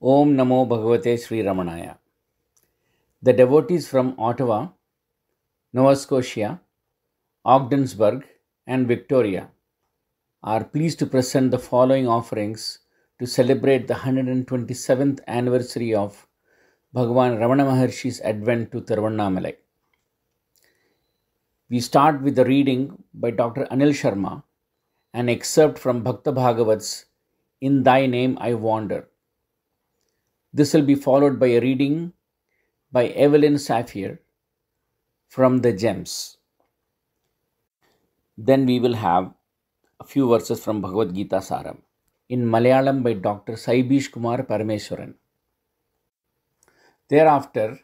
Om Namo Bhagavate Sri Ramanaya. The devotees from Ottawa, Nova Scotia, Ogdensburg, and Victoria are pleased to present the following offerings to celebrate the 127th anniversary of Bhagavan Ramana Maharshi's advent to Tiruvannamalai. We start with the reading by Dr. Anil Sharma, an excerpt from Bhakta Bhagavat's In Thy Name I Wander. This will be followed by a reading by Evelyn Saphir from the Gems. Then we will have a few verses from Bhagavad Gita Saram in Malayalam by Dr. Saibish Kumar Parameswaran. Thereafter,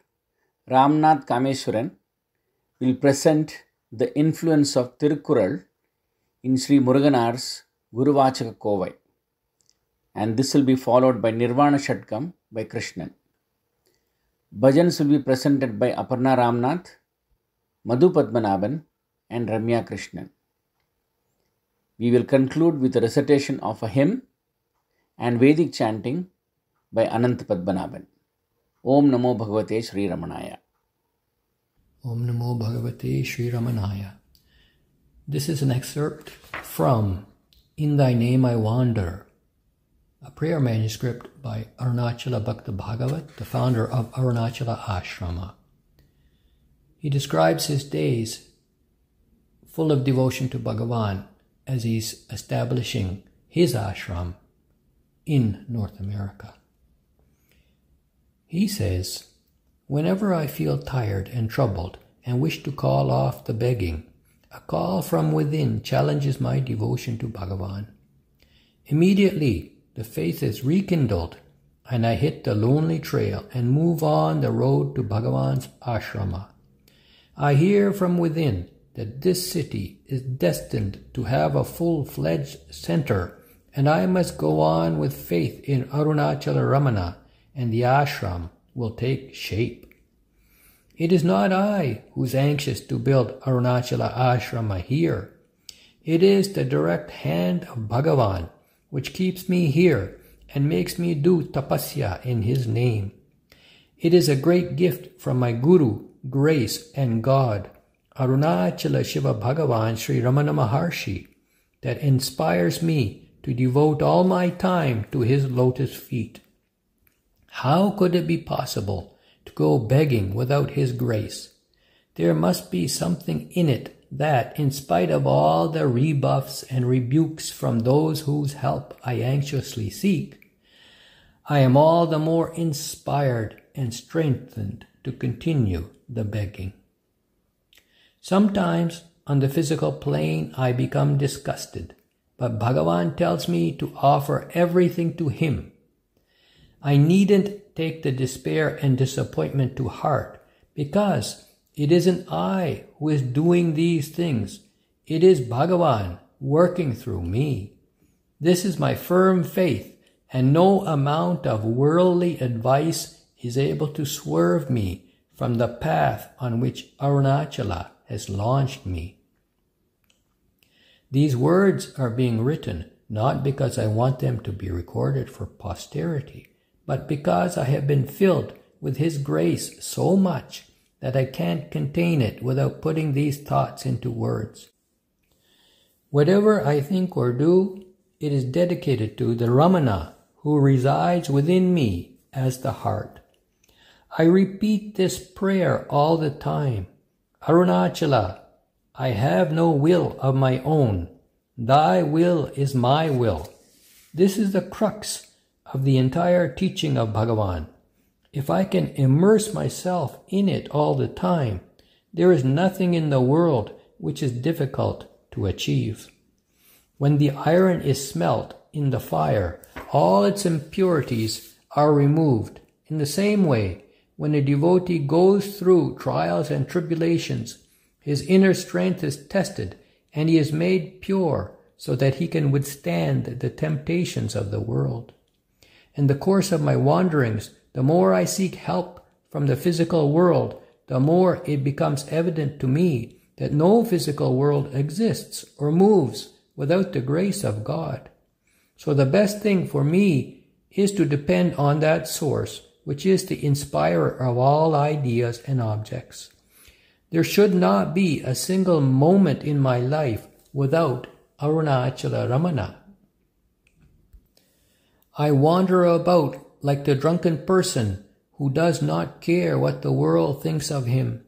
Ramnath Kameswaran will present the influence of Tirukkural in Sri Muruganar's Guruvachaka Kovai, and this will be followed by Nirvana Shatkam by Krishnan. Bhajans will be presented by Aparna Ramnath, Madhu Padmanabhan, and Ramya Krishnan. We will conclude with a recitation of a hymn and Vedic chanting by Anant Padmanabhan. Om Namo Bhagavate Sri Ramanaya. Om Namo Bhagavate Sri Ramanaya. This is an excerpt from In Thy Name I Wander, a prayer manuscript by Arunachala Bhakta Bhagavat, the founder of Arunachala Ashrama. He describes his days full of devotion to Bhagavan as he's establishing his ashram in North America. He says, "Whenever I feel tired and troubled and wish to call off the begging, a call from within challenges my devotion to Bhagavan. Immediately, the faith is rekindled, and I hit the lonely trail and move on the road to Bhagavan's ashrama. I hear from within that this city is destined to have a full-fledged center, and I must go on with faith in Arunachala Ramana, and the ashram will take shape. It is not I who's anxious to build Arunachala ashrama here. It is the direct hand of Bhagavan which keeps me here and makes me do tapasya in his name. It is a great gift from my Guru, grace, and God, Arunachala Shiva Bhagavan Sri Ramana Maharshi, that inspires me to devote all my time to his lotus feet. How could it be possible to go begging without his grace? There must be something in it that, in spite of all the rebuffs and rebukes from those whose help I anxiously seek, I am all the more inspired and strengthened to continue the begging. Sometimes on the physical plane I become disgusted, but Bhagavan tells me to offer everything to him. I needn't take the despair and disappointment to heart, because it isn't I who is doing these things. It is Bhagavan working through me. This is my firm faith, and no amount of worldly advice is able to swerve me from the path on which Arunachala has launched me." These words are being written not because I want them to be recorded for posterity, but because I have been filled with his grace so much that I can't contain it without putting these thoughts into words. Whatever I think or do, it is dedicated to the Ramana who resides within me as the heart. I repeat this prayer all the time. Arunachala, I have no will of my own. Thy will is my will. This is the crux of the entire teaching of Bhagavan. If I can immerse myself in it all the time, there is nothing in the world which is difficult to achieve. When the iron is smelt in the fire, all its impurities are removed. In the same way, when a devotee goes through trials and tribulations, his inner strength is tested and he is made pure so that he can withstand the temptations of the world. In the course of my wanderings, the more I seek help from the physical world, the more it becomes evident to me that no physical world exists or moves without the grace of God. So the best thing for me is to depend on that source, which is the inspirer of all ideas and objects. There should not be a single moment in my life without Arunachala Ramana. I wander about like the drunken person who does not care what the world thinks of him.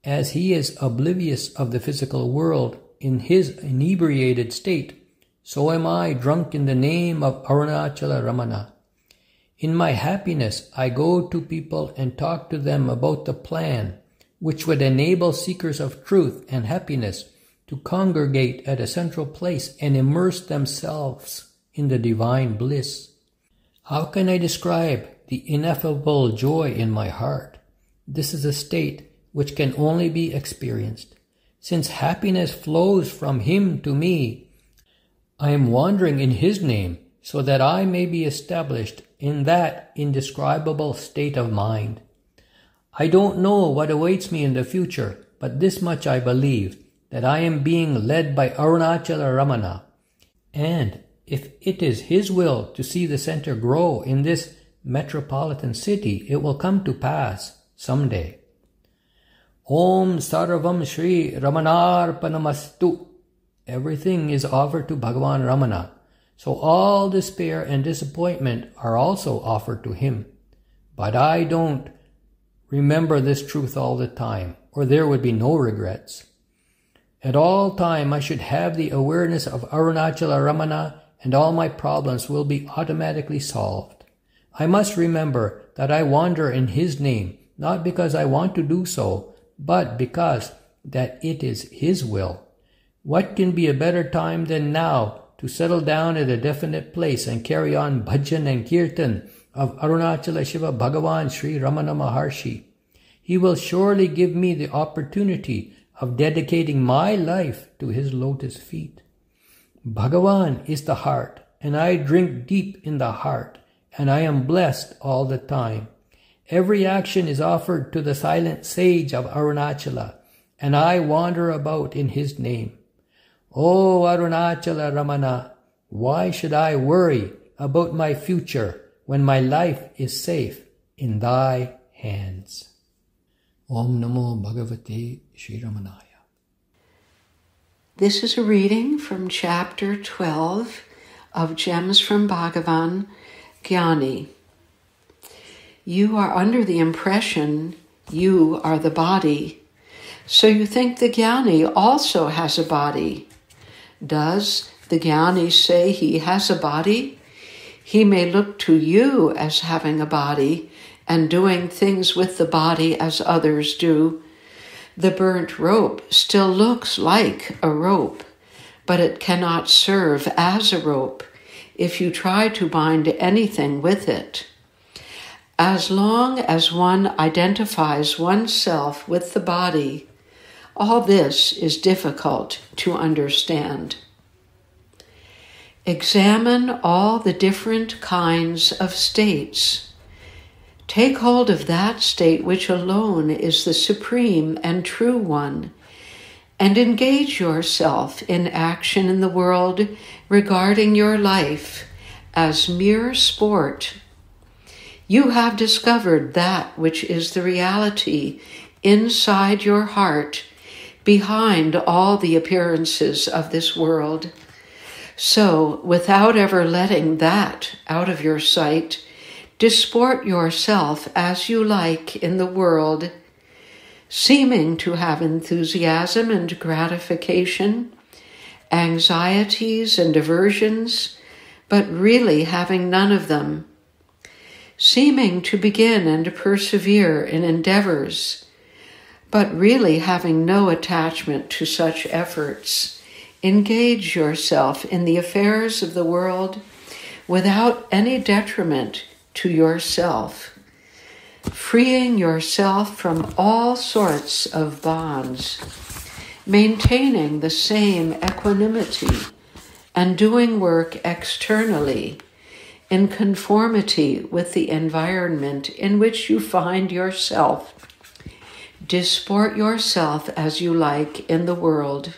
As he is oblivious of the physical world in his inebriated state, so am I drunk in the name of Arunachala Ramana. In my happiness, I go to people and talk to them about the plan which would enable seekers of truth and happiness to congregate at a central place and immerse themselves in the divine bliss. How can I describe the ineffable joy in my heart? This is a state which can only be experienced. Since happiness flows from him to me, I am wandering in his name so that I may be established in that indescribable state of mind. I don't know what awaits me in the future, but this much I believe, that I am being led by Arunachala Ramana, and if it is his will to see the center grow in this metropolitan city, it will come to pass someday. Om Sarvam Shri Ramanarpanamastu. Everything is offered to Bhagavan Ramana, so all despair and disappointment are also offered to him. But I don't remember this truth all the time, or there would be no regrets. At all time I should have the awareness of Arunachala Ramana, and all my problems will be automatically solved. I must remember that I wander in his name, not because I want to do so, but because that it is his will. What can be a better time than now to settle down at a definite place and carry on bhajan and kirtan of Arunachala Shiva Bhagavan Sri Ramana Maharshi? He will surely give me the opportunity of dedicating my life to his lotus feet. Bhagavan is the heart, and I drink deep in the heart, and I am blessed all the time. Every action is offered to the silent sage of Arunachala, and I wander about in his name. O Arunachala Ramana, why should I worry about my future when my life is safe in thy hands? Om Namo Bhagavate Sri Ramanaya. This is a reading from chapter 12 of Gems from Bhagavan, Jnani. You are under the impression you are the body, so you think the Jnani also has a body. Does the Jnani say he has a body? He may look to you as having a body and doing things with the body as others do. The burnt rope still looks like a rope, but it cannot serve as a rope if you try to bind anything with it. As long as one identifies oneself with the body, all this is difficult to understand. Examine all the different kinds of states. Take hold of that state which alone is the supreme and true one, and engage yourself in action in the world regarding your life as mere sport. You have discovered that which is the reality inside your heart, behind all the appearances of this world. So, without ever letting that out of your sight, disport yourself as you like in the world, seeming to have enthusiasm and gratification, anxieties and aversions, but really having none of them, seeming to begin and persevere in endeavors, but really having no attachment to such efforts. Engage yourself in the affairs of the world without any detriment to yourself, freeing yourself from all sorts of bonds, maintaining the same equanimity, and doing work externally in conformity with the environment in which you find yourself. Disport yourself as you like in the world.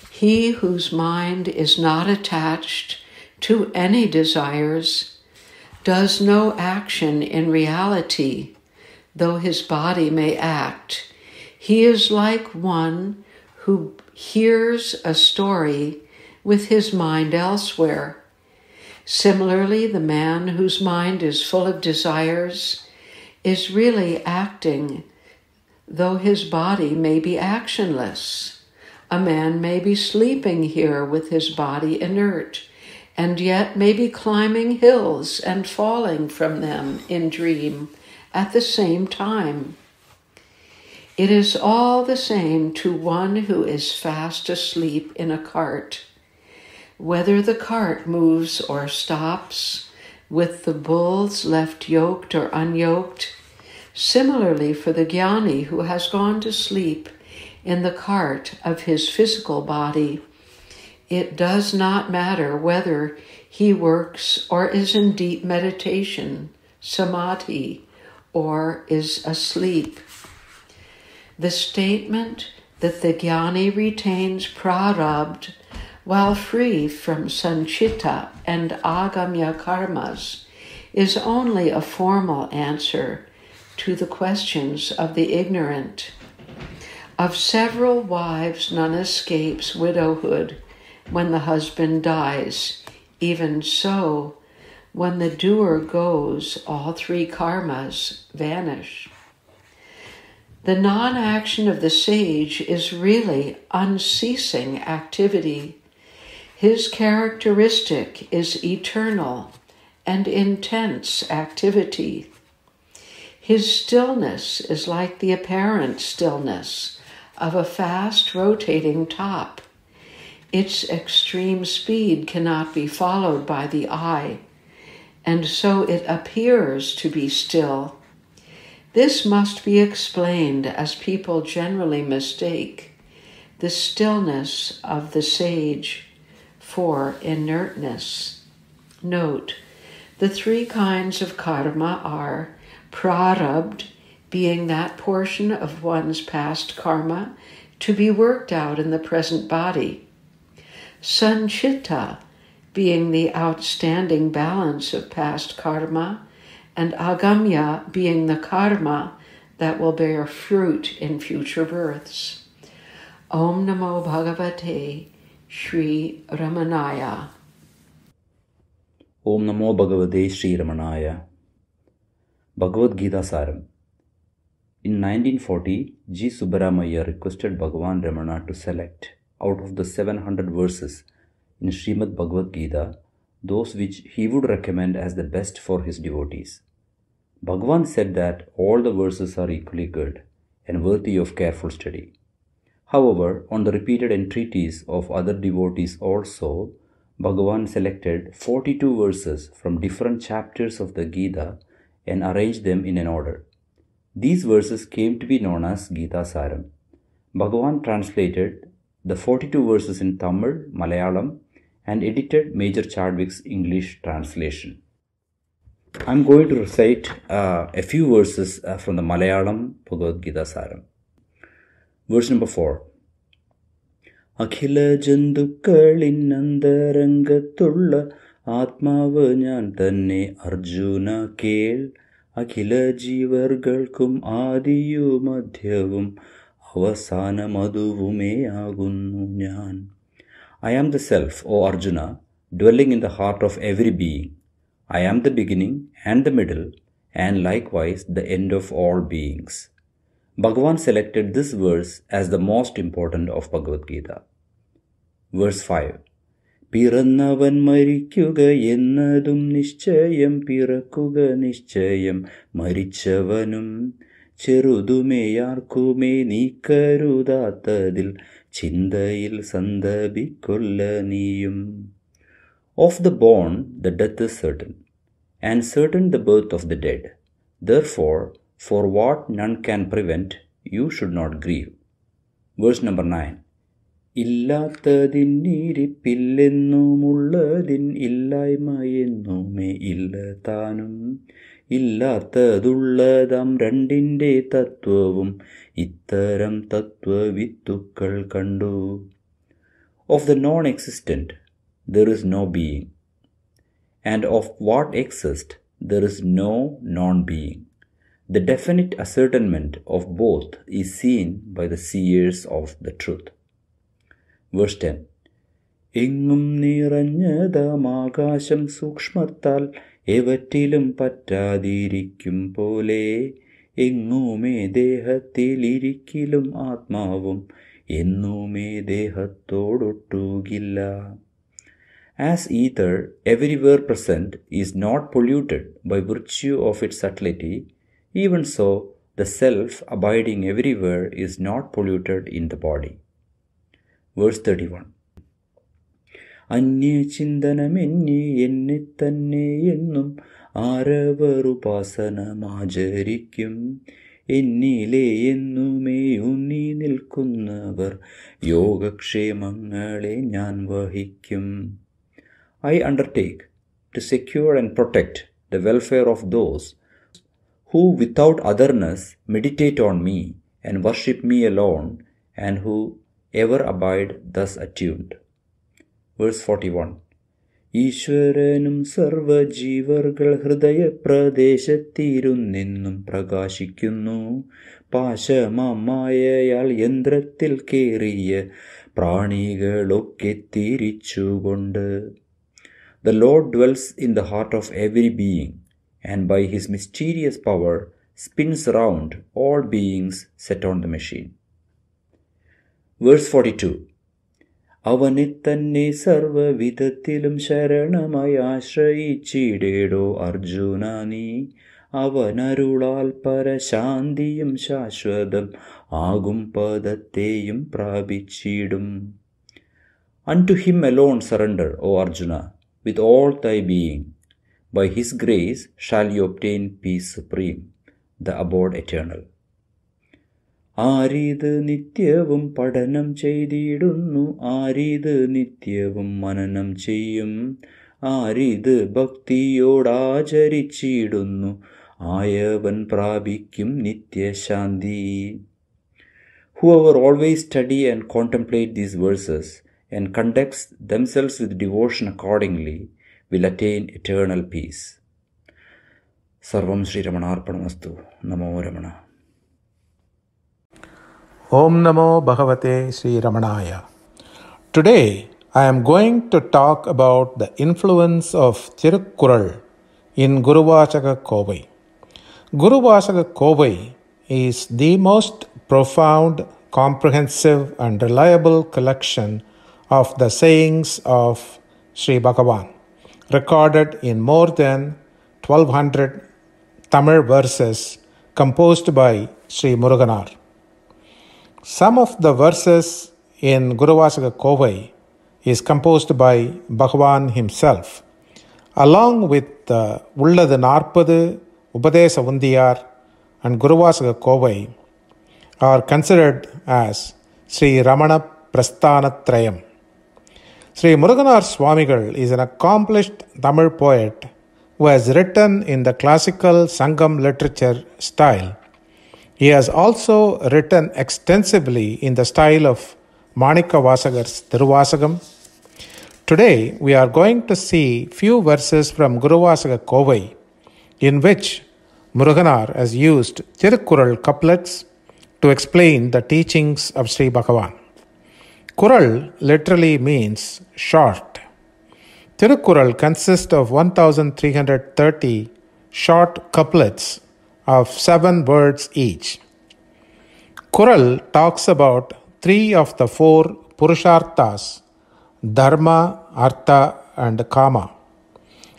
He whose mind is not attached to any desires, does no action in reality, though his body may act. He is like one who hears a story with his mind elsewhere. Similarly, the man whose mind is full of desires is really acting, though his body may be actionless. A man may be sleeping here with his body inert, and yet may be climbing hills and falling from them in dream at the same time. It is all the same to one who is fast asleep in a cart. Whether the cart moves or stops, with the bulls left yoked or unyoked, similarly for the jnani who has gone to sleep in the cart of his physical body, it does not matter whether he works or is in deep meditation, samadhi, or is asleep. The statement that the jnani retains prarabdha while free from sanchita and agamya karmas is only a formal answer to the questions of the ignorant. Of several wives, none escapes widowhood when the husband dies. Even so, when the doer goes, all three karmas vanish. The non-action of the sage is really unceasing activity. His characteristic is eternal and intense activity. His stillness is like the apparent stillness of a fast rotating top. Its extreme speed cannot be followed by the eye, and so it appears to be still. This must be explained as people generally mistake the stillness of the sage for inertness. Note, the three kinds of karma are prarabdha, being that portion of one's past karma to be worked out in the present body, sanchita, being the outstanding balance of past karma, and agamya, being the karma that will bear fruit in future births. Om Namo Bhagavate Sri Ramanaya. Om Namo Bhagavate Sri Ramanaya. Bhagavad Gita Saram. In 1940, G. Subbaramaya requested Bhagavan Ramana to select, out of the 700 verses in Srimad Bhagavad Gita, those which he would recommend as the best for his devotees. Bhagavan said that all the verses are equally good and worthy of careful study. However, on the repeated entreaties of other devotees also, Bhagavan selected 42 verses from different chapters of the Gita and arranged them in an order. These verses came to be known as Gita Saram. Bhagavan translated the 42 verses in Tamil, Malayalam, and edited Major Chadwick's English translation. I'm going to recite a few verses from the Malayalam Bhagavad Gita Saram. Verse number 4. Akhila Jandukkalin Andarangathulla Atmavu Njan Thanne Arjuna Kel Akhila Jeevargalkkum Adiyum Madhyavum Avasanamadhuvume Agunnu Njan. I am the Self, O Arjuna, dwelling in the heart of every being. I am the beginning and the middle, and likewise the end of all beings. Bhagavan selected this verse as the most important of Bhagavad Gita. Verse 5. Pirannavan marikkuga ennadum nischayam pirakkuga nischayam marichavanum cherudume yarkume neekarudhathadil chindayil sandabikolla neeyum. Of the born, the death is certain, and certain the birth of the dead. Therefore, for what none can prevent, you should not grieve. Verse number 9. Illatadin iripillennum ulladin illaimmayennume illathanum illatadulladam randinte tattvavum ittaram tattva vittukkal kandu. Of the non-existent, there is no being, and of what exists there is no non-being. The definite ascertainment of both is seen by the seers of the truth. Verse 10. എങ്ങും നിറഞ്ഞതാമാകാശം സൂക്ഷ്മത്താൽ എവറ്റിലും പറ്റാതിരിക്കും പോലെ എങ്ങുമേ ദേഹത്തിലിരിക്കിലും ആത്മാവും എന്നുമേ ദേഹത്തോടൊട്ടുകില്ല. As ether everywhere present is not polluted by virtue of its subtlety, even so the self abiding everywhere is not polluted in the body. Verse 31. അന്യചിന്തനമെന്യേ എന്നെ തന്നെ എന്നും ആരവറുപാസനമാചരിക്കും എന്നിലെ എന്നുമേ ഉന്നി നിൽക്കുന്നവർ യോഗക്ഷേമങ്ങളെ ഞാൻ വഹിക്കും. I undertake to secure and protect the welfare of those who without otherness meditate on me and worship me alone, and who ever abide thus attuned. Verse 41. ഈശ്വരനും സർവജീവർകൾ ഹൃദയപ്രദേശത്തിരുന്നെന്നും പ്രകാശിക്കുന്നു. പാശമായയാൽ യന്ത്രത്തിൽ കേറിയ പ്രാണികളൊക്കെ തിരിച്ചുകൊണ്ട്. The Lord dwells in the heart of every being, and by His mysterious power spins round all beings set on the machine. Verse 42. അവനെ തന്നെ സർവവിധത്തിലും ശരണമായി ആശ്രയിച്ചിടേടോ അർജുന നീ. അവനരുളാൽ പരശാന്തിയും ശാശ്വതം ആകും പദത്തെയും പ്രാപിച്ചിടും. Unto Him alone surrender, O Arjuna, with all thy being. By His grace shall you obtain peace supreme, the abode eternal. ആരിത് നിത്യവും പഠനം ചെയ്തിടുന്നു, ആരിത് നിത്യവും മനനം ചെയ്യും, ആരിത് ഭക്തിയോടാചരിച്ചിടുന്നു, ആയവൻ പ്രാപിക്കും നിത്യശാന്തി. Whoever always study and contemplate these verses and conducts themselves with devotion accordingly will attain eternal peace. Sarvam Shri Ramanarpanamastu. Namo Ramana. Om Namo Bhagavate Sri Ramanaya. Today I am going to talk about the influence of Tirukkural in Guruvachaka Kovai. Guruvachaka Kovai is the most profound, comprehensive and reliable collection of the sayings of Sri Bhagavan, recorded in more than 1200 Tamil verses composed by Sri Muruganar. Some of the verses in Guruvachaka Kovai is composed by Bhagavan himself, along with Ulladu 40, Upadesa Undiyar and Guruvachaka Kovai are considered as Sri Ramana Prasthanatrayam. Sri Muruganar Swamigal is an accomplished Tamil poet who has written in the classical Sangam literature style. He has also written extensively in the style of Manika Vasagar's Thiruvasagam. Today we are going to see few verses from Guruvachaka Kovai in which Muruganar has used Tirukkural couplets to explain the teachings of Sri Bhagavan. Kural literally means short. Tirukkural consists of 1330 short couplets of 7 words each. Kural talks about 3 of the 4 Purusharthas, Dharma, Artha and Kama.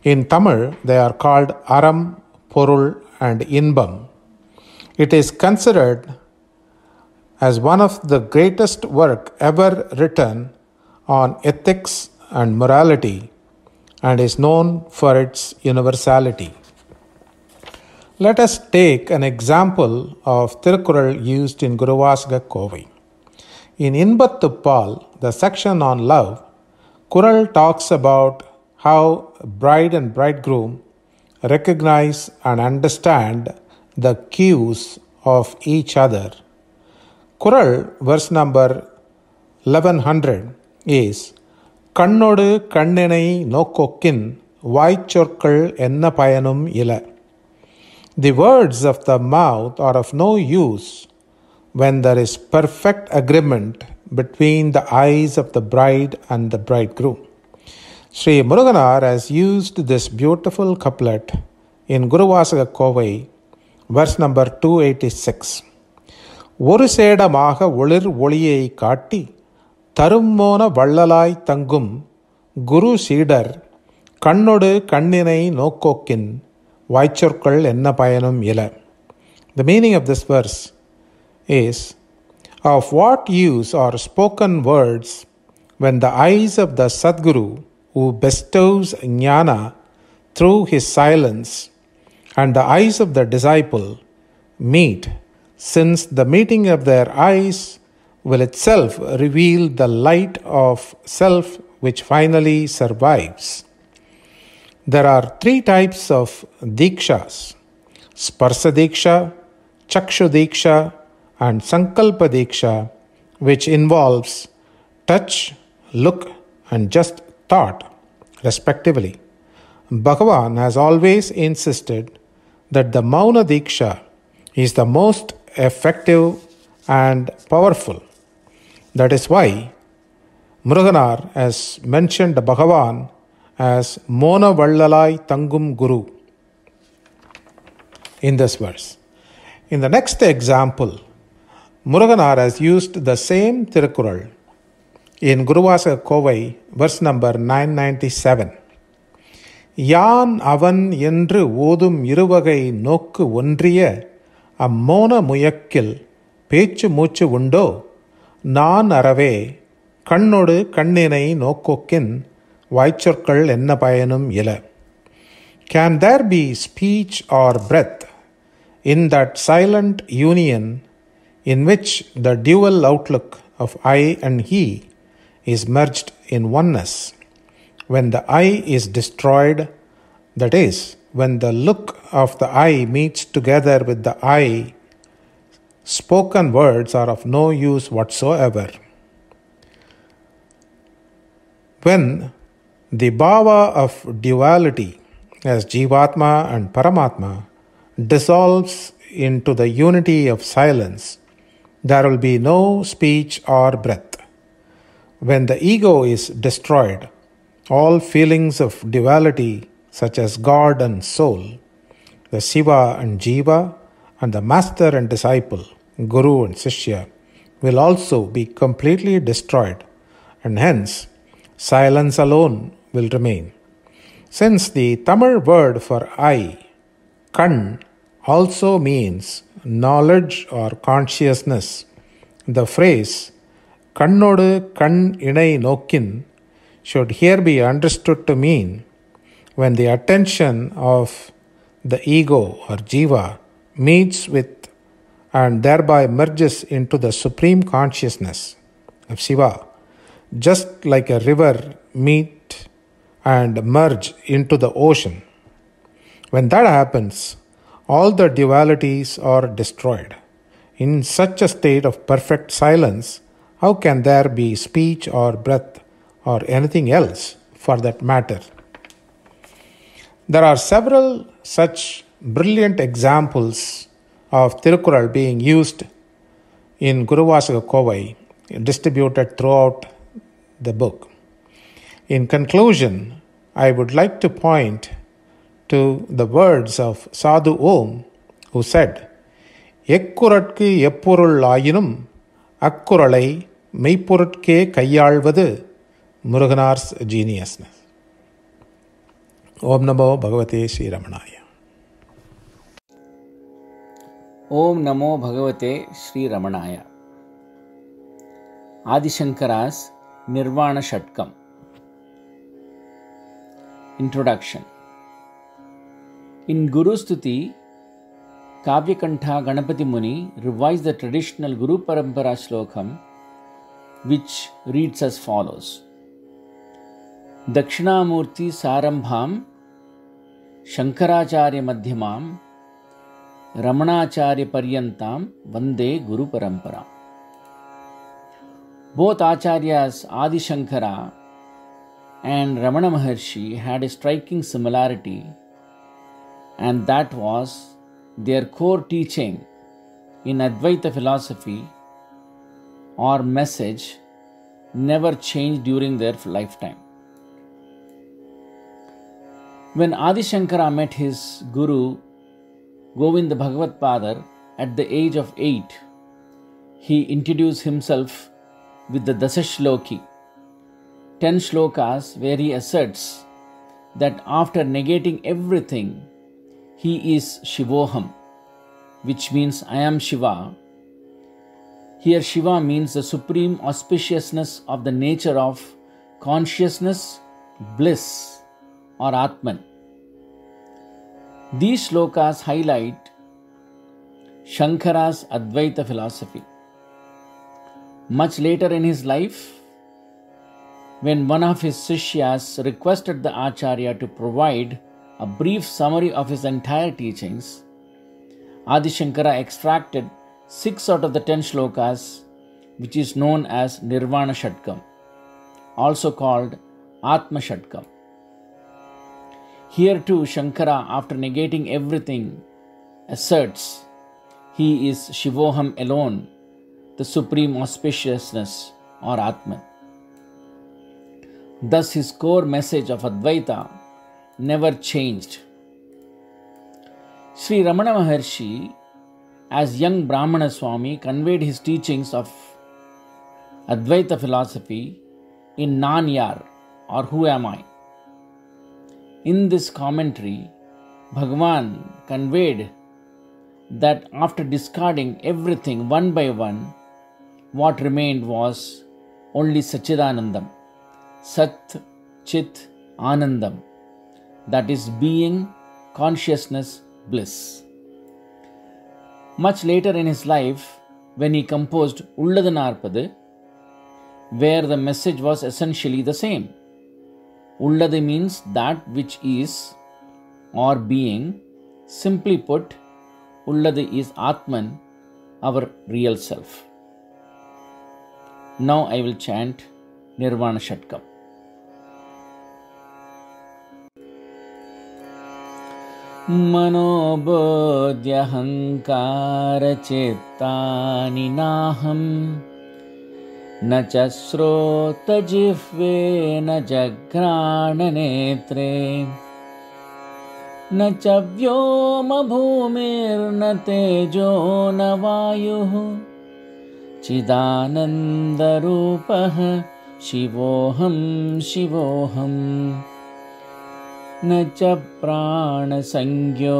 In Tamil, they are called Aram, Porul and Inbam. It is considered as one of the greatest work ever written on ethics and morality and is known for its universality. Let us take an example of Tirukkural used in Guruvachaka Kovai. In Inbattuppal, the section on love, Kural talks about how bride and bridegroom recognize and understand the cues of each other. Kural, verse number 1100 is Kannodu kannenai nokokkin வாய்ச்சொற்கள் என்ன பயனும் இல. The words of the mouth are of no use when there is perfect agreement between the eyes of the bride and the bridegroom. Sri Muruganar has used this beautiful couplet in Guruvasaga Kovai, verse number 286. ஒரு சேடமாக ஒளிர் ஒளியை காட்டி தரும்மோன வள்ளலாய் தங்கும் குரு சீடர் கண்ணொடு கண்ணினை நோக்கோக்கின் வாய்ச்சொற்கள் என்ன பயனும் இல. The meaning of this verse is, of what use are spoken words when the eyes of the Sadguru, who bestows jnana through his silence, and the eyes of the disciple meet, since the meeting of their eyes will itself reveal the light of self which finally survives. There are 3 types of dikshas: Sparsa Diksha, Chakshu Diksha and Sankalpa Diksha, which involves touch, look and just thought, respectively. Bhagavan has always insisted that the Mauna Diksha is the most effective and powerful. That is why Muruganar has mentioned Bhagavan as Mona Vallalai Tangum Guru in this verse. In the next example, Muruganar has used the same Tirukkural in Guruvasaga Kovai, verse number 997. யான் அவன் என்று ஓதும் இருவகை நோக்கு ஒன்றிய அம்மோன முயக்கில் பேச்சு மூச்சு உண்டோ நான் அறவே கண்ணொடு கண்ணினை நோக்கோக்கின் வாய்ச்சொற்கள் என்ன பயனும் இல. Can there be speech or breath in that silent union in which the dual outlook of I and he is merged in oneness? When the I is destroyed, that is, when the look of the I meets together with the I, spoken words are of no use whatsoever. When the bhava of duality as Jivatma and Paramatma dissolves into the unity of silence, there will be no speech or breath. When the ego is destroyed, all feelings of duality such as God and soul, the Shiva and Jiva, and the master and disciple, Guru and Sishya, will also be completely destroyed, and hence silence alone will remain. Since the Tamil word for I, Kan, also means knowledge or consciousness, the phrase Kannodu Kan Inai Nokkin should here be understood to mean when the attention of the ego or jiva meets with and thereby merges into the supreme consciousness of Shiva, just like a river meet and merge into the ocean. When that happens, all the dualities are destroyed. In such a state of perfect silence, how can there be speech or breath or anything else for that matter? There are several such brilliant examples of Tirukkural being used in Guruvasaga Kovai, distributed throughout the book. In conclusion, I would like to point to the words of Sadhu Om, who said, எக்குரட்கு எப்பொருள் ஆயினும் அக்குரலை மெய்ப்பொருட்கே கையாள்வது Muruganar's geniusness. Om Namo Bhagavate Sri Ramanaya. Om Namo Bhagavate Sri Ramanaya. Adi Shankara's Nirvana Shatkam. Introduction. In Guru Stuti, Kavyakantha Ganapati Muni revised the traditional Guru Parampara Shlokam, which reads as follows. Dakshinamurti Sarambham Shankaracharya Madhyamam Ramanacharya Paryantam Vande Guru Parampara. Both Acharyas Adi Shankara and Ramana Maharshi had a striking similarity, and that was their core teaching in Advaita philosophy or message never changed during their lifetime. When Adi Shankara met his guru Govinda Bhagavat Padar at the age of 8, he introduced himself with the Dasashloki, 10 shlokas where he asserts that after negating everything, he is Shivoham, which means I am Shiva. Here Shiva means the supreme auspiciousness of the nature of consciousness, bliss or Atman. These shlokas highlight Shankara's Advaita philosophy. Much later in his life, when one of his Sishyas requested the Acharya to provide a brief summary of his entire teachings, Adi Shankara extracted 6 out of the 10 shlokas, which is known as Nirvana Shatkam, also called Atma Shatkam. Here too, Shankara, after negating everything, asserts he is Shivoham alone, the supreme auspiciousness or Atman. Thus, his core message of Advaita never changed. Sri Ramana Maharshi, as young Brahmana Swami, conveyed his teachings of Advaita philosophy in Nan-Yar or Who Am I? In this commentary, Bhagavan conveyed that after discarding everything one by one, what remained was only Satchidanandam, Sat, Chit, Anandam, that is being, consciousness, bliss. Much later in his life, when he composed Ulladu Narpadu, where the message was essentially the same. Ulladu means that which is or being. Simply put, Ulladu is Atman, our real self. Now I will chant Nirvana Shatkam. मनोबोध्यहङ्कारचित्तानि नाहं न च श्रोतजिह्वे न जघ्राणनेत्रे न च व्योमभूमिर्न तेजो न वायुः चिदानन्दरूपः शिवोऽहं शिवोऽहम् न च प्राणसंज्ञो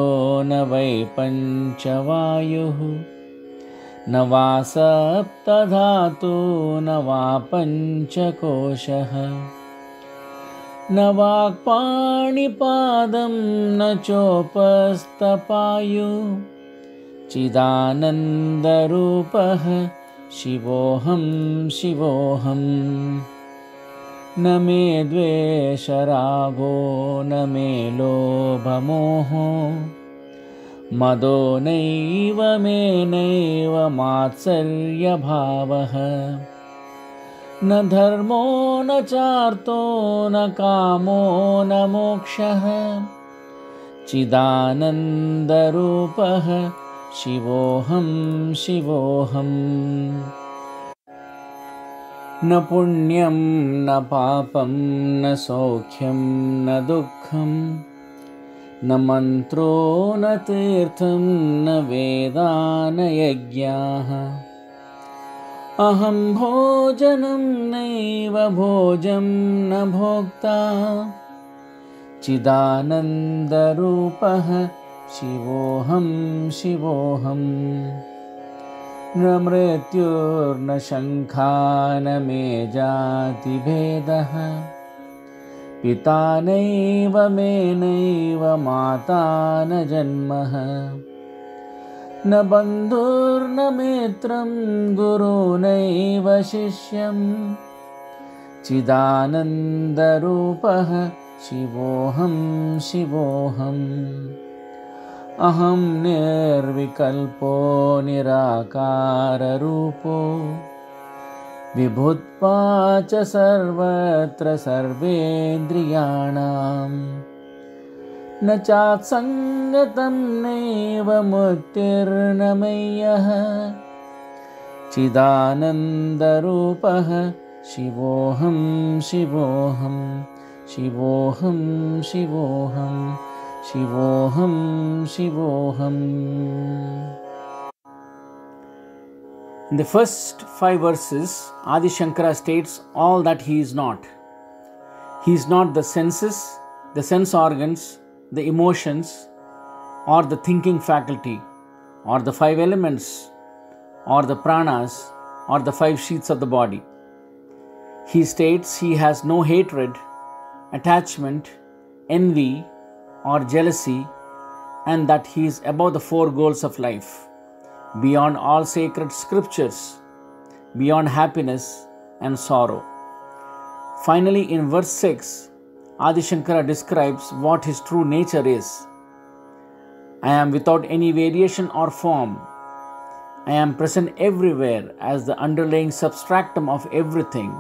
न वै पञ्चवायुः न वा सप्तधातु न वा पञ्चकोशः न वाक्पाणिपादं न चोपस्थपायु चिदानन्दरूपः शिवोऽहं शिवोऽहम् न मे द्वेषरागो न मे लोभमोहो मदो नैव मे नैव मात्सर्यभावः न धर्मो न चार्तो न कामो न मोक्षः चिदानन्दरूपः शिवोऽहं शिवोऽहम् न पुण्यं न पापं न सौख्यं न दुःखं न मन्त्रो न तीर्थं न वेदा न यज्ञाः अहं भोजनं नैव भोजं न भोक्ता चिदानन्दरूपः शिवोऽहं शिवोऽहम् न मृत्युर्न शङ्का न मे जातिभेदः पिता नैव मे नैव माता न जन्मः न बन्धुर्न मित्रं गुरुनैव शिष्यं चिदानन्दरूपः शिवोऽहं शिवोऽहम् अहं निर्विकल्पो निराकाररूपो विभुत्वा च सर्वत्र सर्वेन्द्रियाणां न चात्सङ्गतं नैव मुक्तिर्न मय्यः चिदानन्दरूपः शिवोऽहं शिवोऽहं शिवोऽहं शिवोऽहं शिवोऽहं शिवोऽहम्. In the first 5 verses, Adi Shankara states all that he is not. He is not the senses, the sense organs, the emotions, or the thinking faculty, or the 5 elements, or the pranas, or the 5 sheaths of the body. He states he has no hatred, attachment, envy, or jealousy, and that he is above the 4 goals of life, beyond all sacred scriptures, beyond happiness and sorrow. Finally, in verse 6, Adi Shankara describes what his true nature is. I am without any variation or form. I am present everywhere as the underlying substratum of everything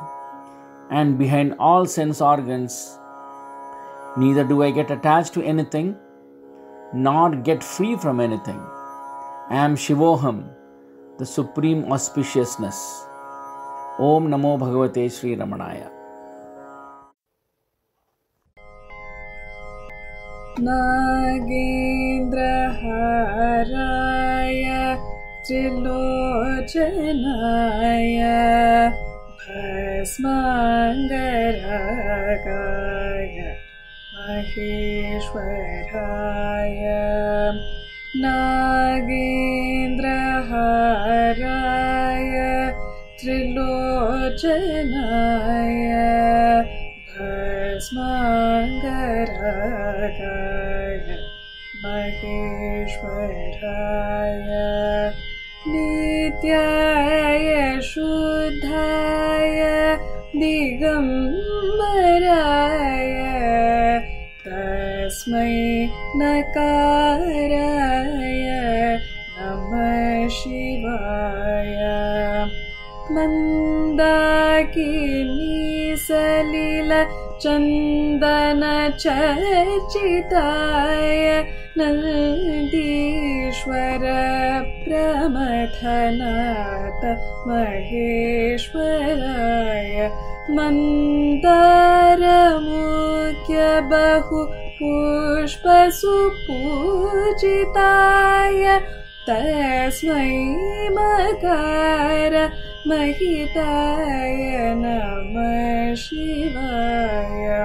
and behind all sense organs. Neither do I get attached to anything nor get free from anything. I am Shivoham, the supreme auspiciousness. Om Namo Bhagavate Sri Ramanaya. Nagendra Haraya Trilochanaya Bhasmangaragaya Maheshwaraya Nagendra Haraya Trilochanaya Bhasmangaragaya Maheshwaraya Nityaya Shuddhaya Digambaraya Tasmai Nakaraya Namah Shivaya Mandakini Salila Chandana Charchitaya Nandishwara Pramathanata Maheshwaraya Mandara Mukhya Bahu Pushpa Supujitaya Tasmai Makara Mahitaya Namah Shivaya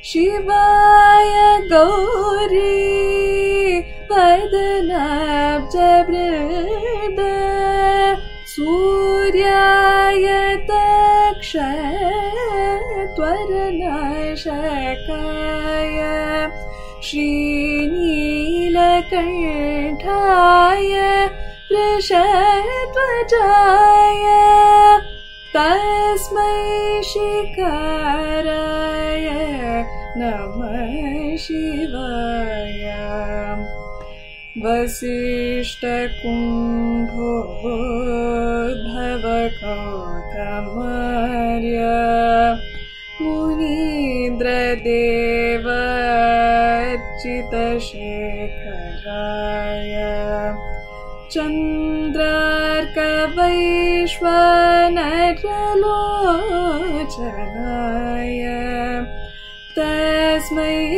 Shivaya Gauri Vadanabja Brida Suryaya Takshatvaranashakaya Srinilakantaya Vrishatvajaya Tasmai Shikaraya Namah Shivaya Vasishta Kumbhodhava Kautamarya Munindra Deva Chita Shekharaya Chandrarka Vaishvanaralochanaya Tasmai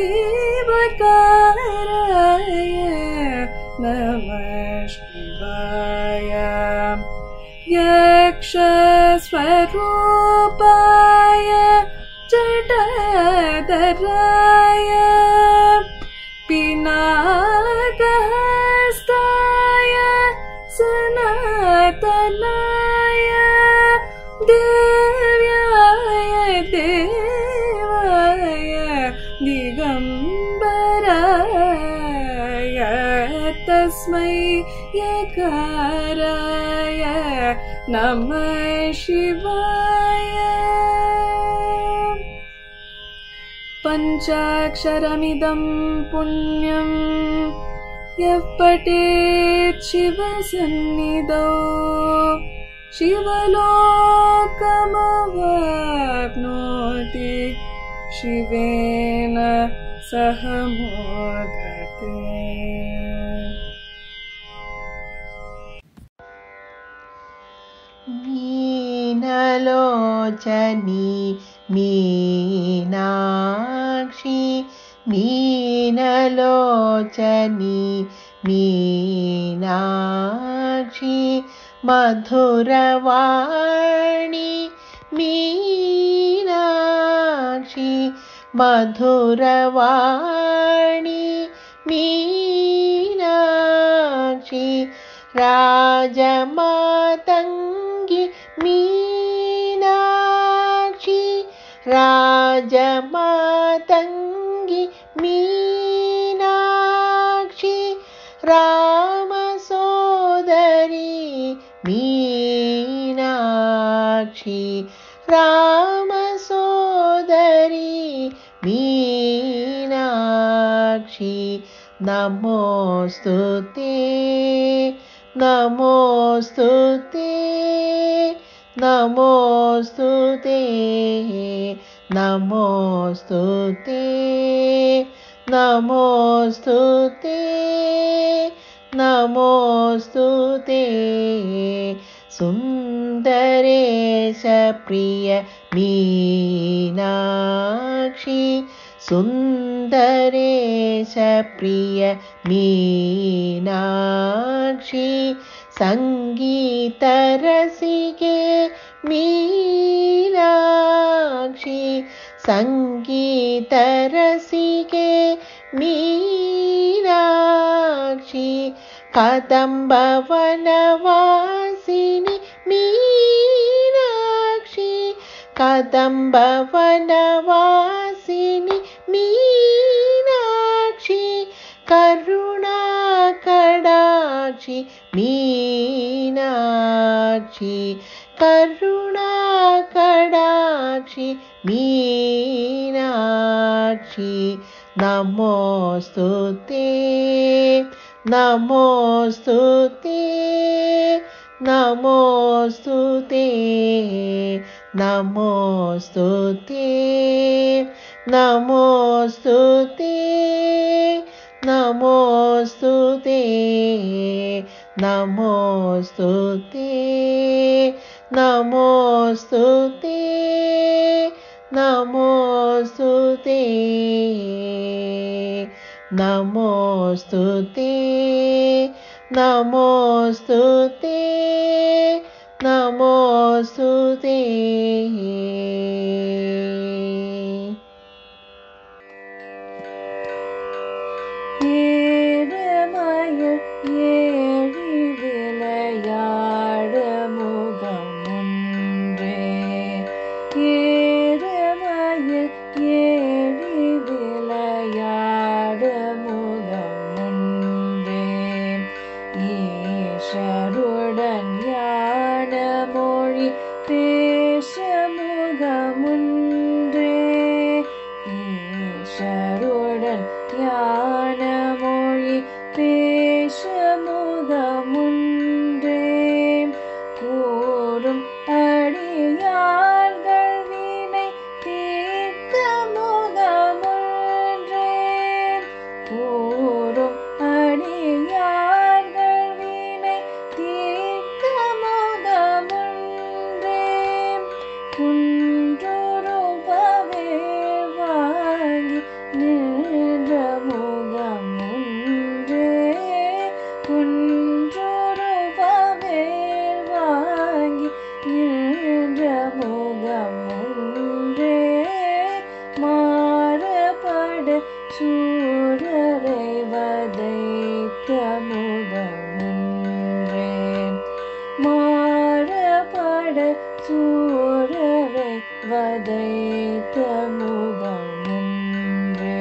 Vakaraya Namah Shivaya Yaksha Swarupaya Jatadaraya Pinakahastaya Sanatanaya Devyaya Devaya Digambaraya Tasmai Yakaraya Namah Shivaya Panchaksharamidam punyam Yav patet Shiva sannidho शिवलोकमवाप्नोति शिवेन सह मोदते। मीनलोचनी मीनाक्षी मीनलोचनी मीनाक्षी मधुरवाणी मीनाक्षी मधुरवाणी मीनाक्षी राजमातङ्गी मीनाक्षी राजमातङ्गी मीनाक्षी रामसोदरी मीनाक्षी रामसोदरी मीनाक्षी नमोस्तुते नमोस्तुते नमोस्तुते नमोस्तुते नमोस्तुते नमोस्तुते सुन्दरेश प्रिय मीनाक्षी सुन्दरेश प्रिय मीनाक्षी सङ्गीतरसिके मीनाक्षी सङ्गीतरसिके मीनाक्षी कदम्बवनवासिनि मीनाक्षी कदम्बवनवासिनि मीनाक्षी करुणाकडाक्षी मीनाक्षी करुणाकडाक्षी मीनाक्षी नमोस्तुते नमोस्तुते नमोस्तुते नमोस्तुते नमोस्तुते नमोस्तुते नमोस्तुते नमोस्तुते नमोस्तुते नमोस्तुते नमोस्तुते नमोस्तुते ஏழமயல் ஏழி விளையாடு முகமுன்றே ஏழமயல் ஏழி விளையாடு முகமுன்றே ஈஸ்வருடன் ஞான மொழி பேச முகமுன்றே ஈஸ்வருடன் ஞான மொழி பேச முகமுன்றே கூறும் அடியார்கள் வினை தீர்க்க முகமுன்றே கூறும் அடியார்கள் வினை தீர்க்க முகமுன்றே குன்றுருபவே வாங்கி நின்ற முகமுன்றே குன்றுருபவே வாங்கி நின்ற முகமுன்றே மாறுபட சூரரை வதைத்த முகமுன்றே மாறுபட சூரரை வதைத்த முகமுன்றே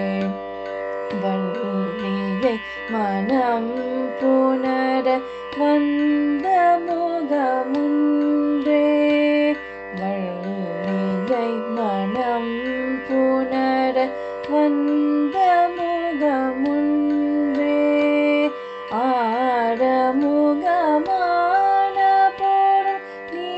வள்ளியை மனம் புணர வந்த முகமுன்றே வள்ளியை மனம் புணர வந்த முகமுன்றே ஆரமுகமான பொருள் நீ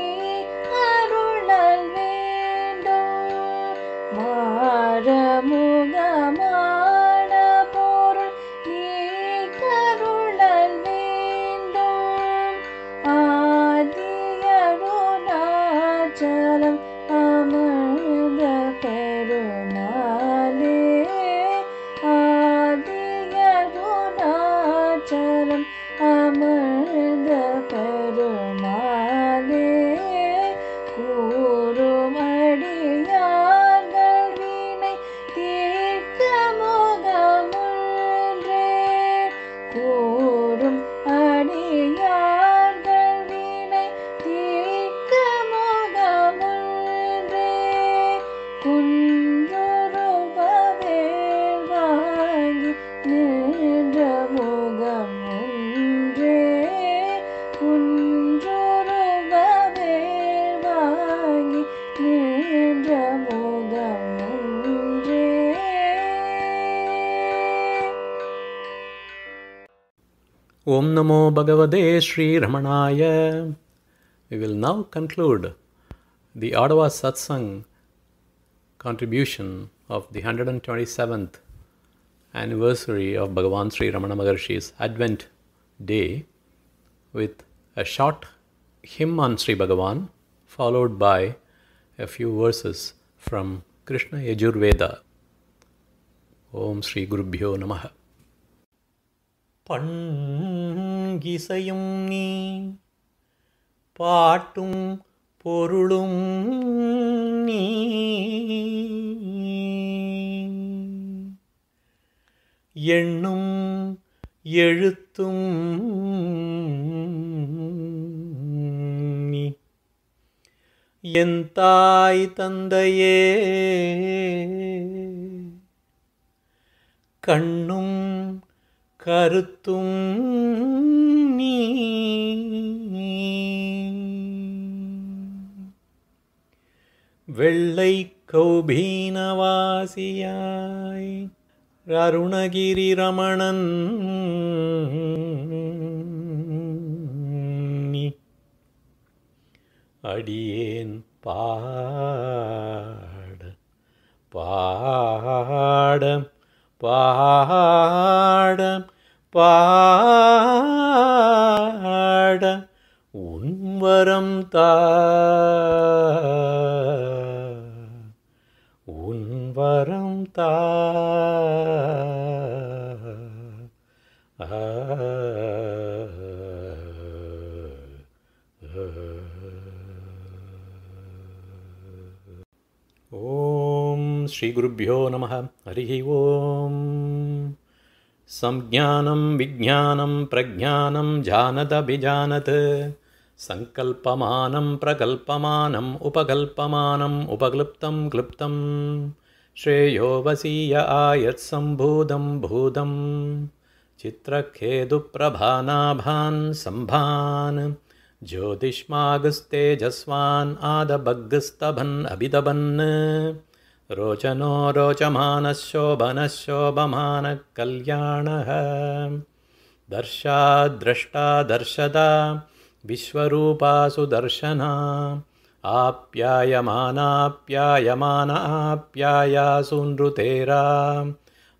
அமரம் அமர்ந்த பெருமாளே கூறும் அடியார்கள் வினை தீர்க்க முகமுன்றே கூறும் அடியார்கள் வினை தீர்க்க முகமுன்றே குன்றுருபவேல் வாங்கி நின்ற முகம் ஒன்றே குன்றுருபவேல் வாங்கி நின்ற முகம் ஒன்றே. Om Namo Bhagavate Sri Ramanaya. We will now conclude the Ottawa Satsang contribution of the 127th anniversary of Bhagavan Sri Ramana Maharshi's Advent Day with a short hymn on Sri Bhagavan, followed by a few verses from Krishna Yajurveda. Om Sri Gurubhyo Namaha. பங்கிசையும் நீ பாட்டும் பொருளும் நீ எண்ணும் எழுத்தும் நீ என் தாய் தந்தையே கண்ணும் கருத்தும் நீ வெள்ளை கௌபீனவாசியாய் அருணகிரி ரமணன் நீ அடியேன் பாட பாட பாட பாட உன்வரம் தா உன்வரம் தா ஓம் ஸ்ரீ குருப்யோ நமः. ஹரிஹி ஓம். संज्ञानं विज्ञानं प्रज्ञानं जानदभिजानत् संकल्पमानं प्रकल्पमानम् उपकल्पमानम् उपक्लुप्तं क्लुप्तं श्रेयो वसीय आयत्सम्भूतं भूतं चित्रखेदुप्रभानाभान् सम्भान् ज्योतिष्मागुस्तेजस्वान् आदभग्गस्तभन् अभिदभन् रोचनो रोचमानः शोभनः शोभमानः कल्याणः दर्शाद्द्रष्टा दर्शदा विश्वरूपा सुदर्शना आप्यायमानाप्यायमाना आप्यायासु नृतेरा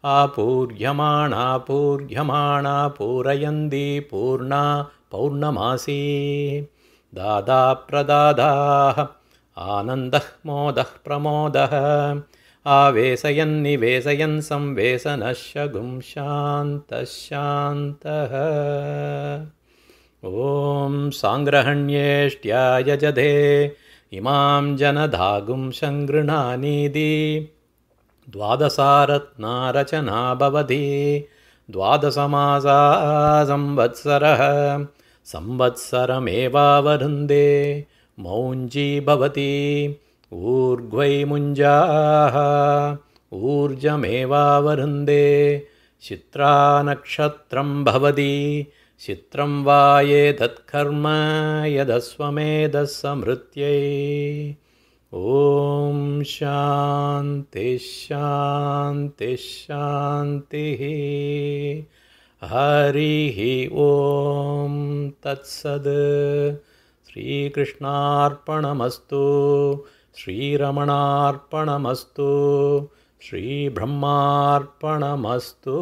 आपूर्यमाणा पूर्यमाणा पूरयन्ती पूर्णा पौर्णमासी दादा प्रदादाः आनन्दः मोदः प्रमोदः आवेशयन् निवेशयन् संवेशनः शगुं शान्तः शान्तः ॐ साङ्ग्रहण्येष्ट्याय जधे इमां जनधागुं सङ्गृह्णानीति द्वादशारत्नारचना भवति द्वादशमासा संवत्सरः संवत्सरमेवावरुन्धे मौञ्जी भवति ऊर्ध्वै मुञ्जाः ऊर्जमेवावरुन्धे चित्रानक्षत्रं भवति चित्रं वा ये तत्कर्म यदस्वमेधः समृत्यै ॐ शान्ति शान्ति शान्तिः हरिः ॐ तत्सद् श्रीकृष्णार्पणमस्तु श्रीरमणार्पणमस्तु श्रीब्रह्मार्पणमस्तु।